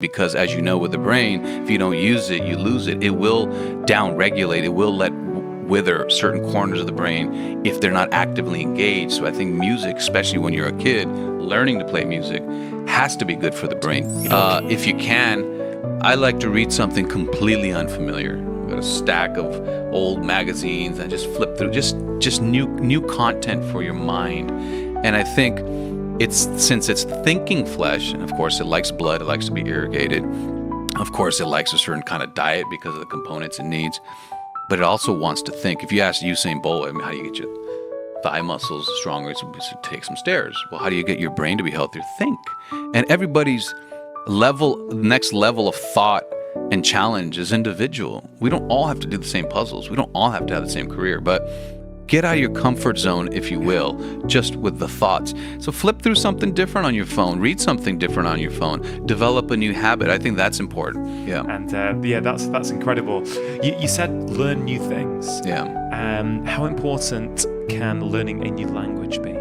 Because as you know with the brain, if you don't use it, you lose it. It will down-regulate. It will let wither certain corners of the brain if they're not actively engaged. So I think music, especially when you're a kid, learning to play music has to be good for the brain. If you can, I like to read something completely unfamiliar. I've got a stack of old magazines. I just flip through, just new content for your mind. And I think since it's thinking flesh, and of course it likes blood, it likes to be irrigated. Of course it likes a certain kind of diet because of the components it needs. But it also wants to think. If you ask Usain Bolt, how do you get your thigh muscles stronger? It's take some stairs. Well, how do you get your brain to be healthier? Think. And everybody's next level of thought and challenge is individual. We don't all have to do the same puzzles. We don't all have to have the same career, but get out of your comfort zone, if you will, just with the thoughts. So flip through something different on your phone. Read something different on your phone. Develop a new habit. I think that's important. Yeah. And that's incredible. You said learn new things. Yeah. How important can learning a new language be?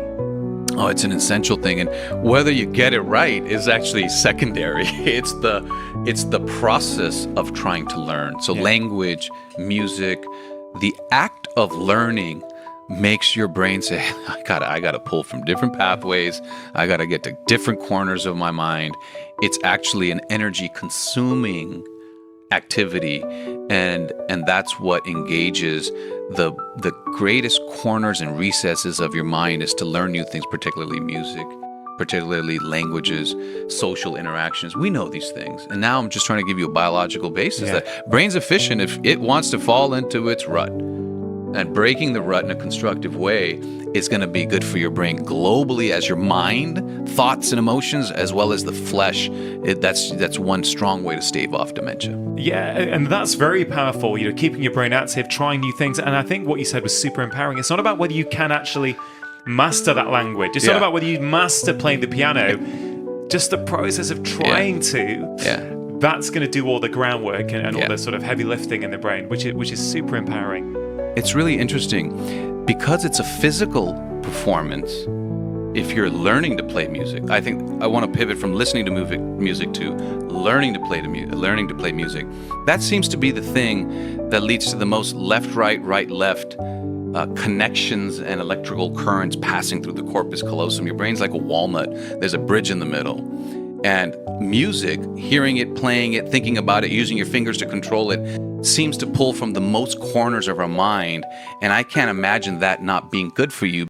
Oh, it's an essential thing, and whether you get it right is actually secondary. It's the process of trying to learn. So language, music, the act of learning makes your brain say, I gotta pull from different pathways. I gotta get to different corners of my mind. It's actually an energy consuming activity, and that's what engages the greatest corners and recesses of your mind, is to learn new things, particularly music, particularly languages, social interactions. We know these things. And now I'm just trying to give you a biological basis that brain's efficient if it wants to fall into its rut. And breaking the rut in a constructive way is going to be good for your brain globally, as your mind, thoughts and emotions, as well as the flesh. That's one strong way to stave off dementia. Yeah, and that's very powerful, keeping your brain active, trying new things. And I think what you said was super empowering. It's not about whether you can actually master that language. It's not about whether you master playing the piano. Just the process of trying to, that's going to do all the groundwork and all the sort of heavy lifting in the brain, which is super empowering. It's really interesting because it's a physical performance. If you're learning to play music, I think I want to pivot from listening to music to learning to play music. That seems to be the thing that leads to the most left-right, right-left connections and electrical currents passing through the corpus callosum. Your brain's like a walnut. There's a bridge in the middle. And music, hearing it, playing it, thinking about it, using your fingers to control it, seems to pull from the most corners of our mind. And I can't imagine that not being good for you.